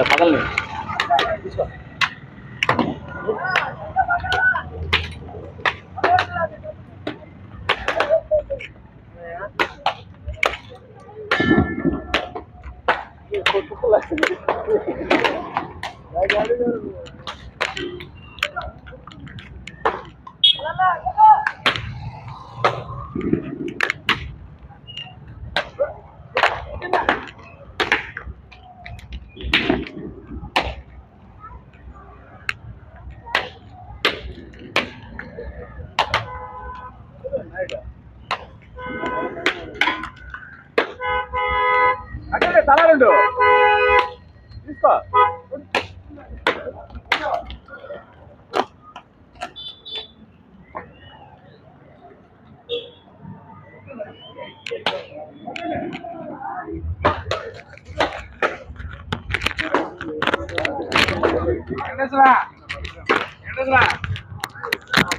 పగలని అంటే తలాలు తీసుకో.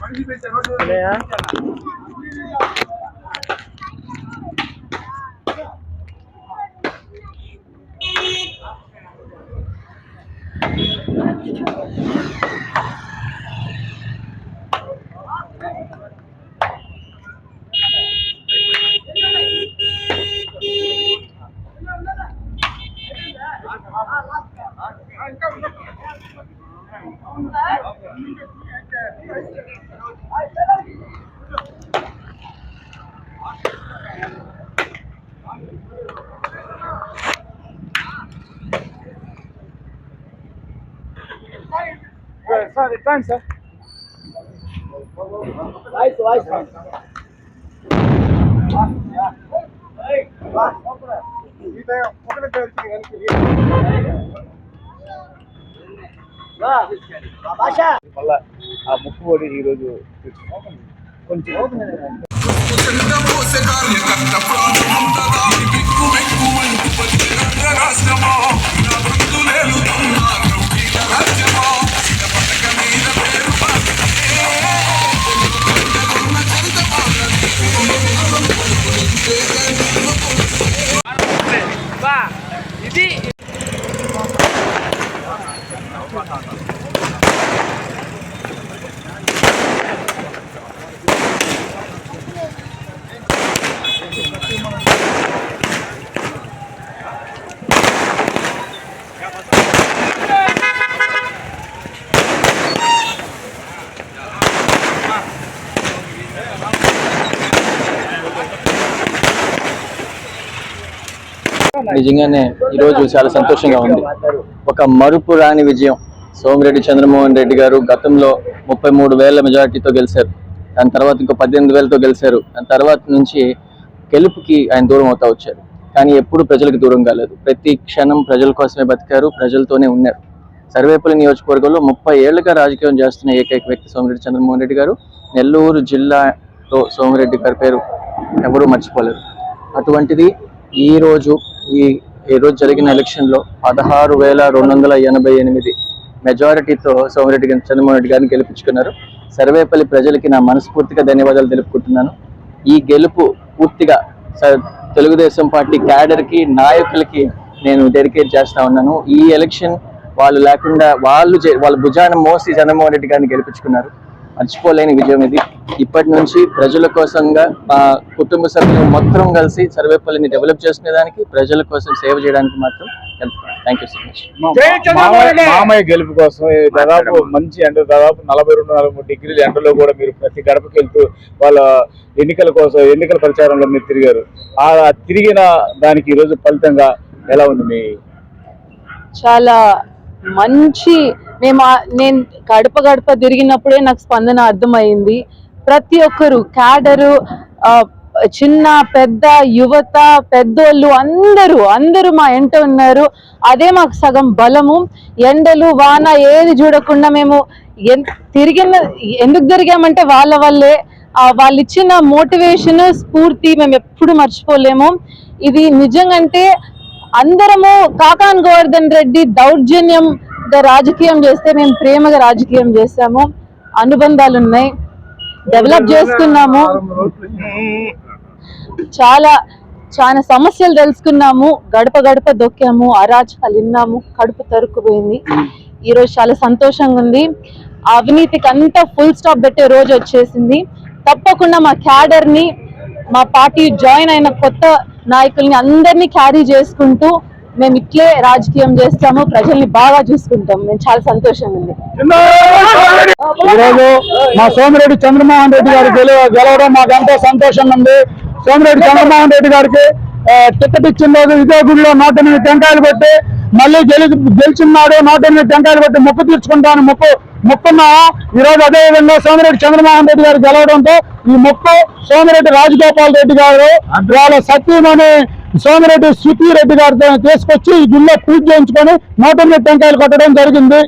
మనిషి పెంచారు సార్ ఇట్లాండి సార్ మళ్ళా ఆ ముక్కు పొడి ఈరోజు కొంచెం ఇది నిజంగానే ఈరోజు చాలా సంతోషంగా ఉంది. ఒక మరుపు రాని విజయం. సోమిరెడ్డి చంద్రమోహన్ రెడ్డి గారు గతంలో 33,000 మెజారిటీతో గెలిచారు. దాని తర్వాత ఇంకో 18,000తో గెలిచారు. దాని తర్వాత నుంచి గెలుపుకి ఆయన దూరం అవుతా వచ్చారు. కానీ ఎప్పుడు ప్రజలకు దూరం కాలేదు. ప్రతి క్షణం ప్రజల కోసమే బతికారు, ప్రజలతోనే ఉన్నారు. సర్వేపల్లి నియోజకవర్గంలో 30 ఏళ్లుగా రాజకీయం చేస్తున్న ఏకైక వ్యక్తి సోమిరెడ్డి చంద్రమోహన్ రెడ్డి గారు. నెల్లూరు జిల్లాలో సోమిరెడ్డి గారి పేరు ఎవరూ మర్చిపోలేరు. అటువంటిది ఈ రోజు జరిగిన ఎలక్షన్లో 16,288 మెజారిటీతో సోమిరెడ్డి చంద్రమోహన్ రెడ్డి గారిని గెలిపించుకున్నారు. సర్వేపల్లి ప్రజలకి నా మనస్ఫూర్తిగా ధన్యవాదాలు తెలుపుకుంటున్నాను. ఈ గెలుపు పూర్తిగా తెలుగుదేశం పార్టీ క్యాడర్కి, నాయకులకి నేను డెడికేట్ చేస్తా ఉన్నాను. ఈ ఎలక్షన్ వాళ్ళు లేకుండా వాళ్ళ భుజాన మోసి చంద్రమోహన్ రెడ్డి గారిని గెలిపించుకున్నారు. మర్చిపోలేని విజయం ఇది. ఇప్పటి నుంచి ప్రజల కోసంగా మా కుటుంబ సభ్యులు మొత్తం కలిసి సర్వేపల్లిని డెవలప్ చేసుకునేదానికి, ప్రజల కోసం సేవ చేయడానికి మాత్రం థ్యాంక్ యూ సో మచ్. మామయ్య గెలుపు కోసం దాదాపు మంచి ఎండ, దాదాపు 42-43 డిగ్రీల ఎండలో కూడా మీరు ప్రతి గడపకి వెళ్తూ వాళ్ళ ఎన్నికల ప్రచారంలో మీరు తిరిగారు. ఆ తిరిగిన దానికి ఈరోజు ఫలితంగా ఎలా ఉంది? మీ చాలా మంచి నేను గడప తిరిగినప్పుడే నాకు స్పందన అర్థమైంది. ప్రతి ఒక్కరు క్యాడరు చిన్న పెద్ద యువత పెద్దోళ్ళు అందరూ మా ఎంట ఉన్నారు. అదే మాకు సగం బలము. ఎండలు వాన ఏది చూడకుండా మేము ఎందుకు తిరిగామంటే వాళ్ళ వల్లే. వాళ్ళు ఇచ్చిన మోటివేషన్ స్ఫూర్తి మేము ఎప్పుడు మర్చిపోలేము. ఇది నిజంగంటే అందరము కాకాన్ గోవర్ధన్ రెడ్డి దౌర్జన్యంగా రాజకీయం చేస్తే మేము ప్రేమగా రాజకీయం చేస్తాము. అనుబంధాలు ఉన్నాయి, డెవలప్ చేసుకున్నాము, చాలా సమస్యలు తెలుసుకున్నాము, గడప గడప దొక్కాము, అరాచకాలు విన్నాము, కడుపు తరుక్కుపోయింది. ఈరోజు చాలా సంతోషంగా ఉంది. అవినీతికి అంతా ఫుల్ స్టాప్ పెట్టే రోజు వచ్చేసింది. తప్పకుండా మా క్యాడర్ ని, మా పార్టీ జాయిన్ అయిన కొత్త నాయకుల్ని అందరినీ క్యారీ చేసుకుంటూ మేము ఇట్లే రాజకీయం చేస్తాము, ప్రజల్ని బాగా చూసుకుంటాం. మేము చాలా సంతోషంగా ఉంది. ఈరోజు మా సోమిరెడ్డి చంద్రమోహన్ రెడ్డి గారు గెలవడం మాకు ఎంతో సంతోషంగా ఉంది. సోమిరెడ్డి చంద్రమోహన్ రెడ్డి గారికి టికెట్ ఇచ్చిన రోజు ఇదే గుడిలో 108 టెంకాయలు పెట్టి మళ్ళీ గెలిచినాడు. 108 టెంకాయలు పెట్టి మొక్కు తీర్చుకుంటాను మొక్కున్నా. ఈ రోజు అదే విధంగా సోమిరెడ్డి చంద్రమోహన్ రెడ్డి గారు గెలవడంతో ఈ మొక్కు సోమిరెడ్డి రాజగోపాల్ రెడ్డి గారు వాళ్ళ సత్యమని సోమిరెడ్డి శృతి రెడ్డి గారితో తీసుకొచ్చి ఈ గుళ్ళో పూజ చేయించుకొని 108 టెంకాయలు కొట్టడం జరిగింది.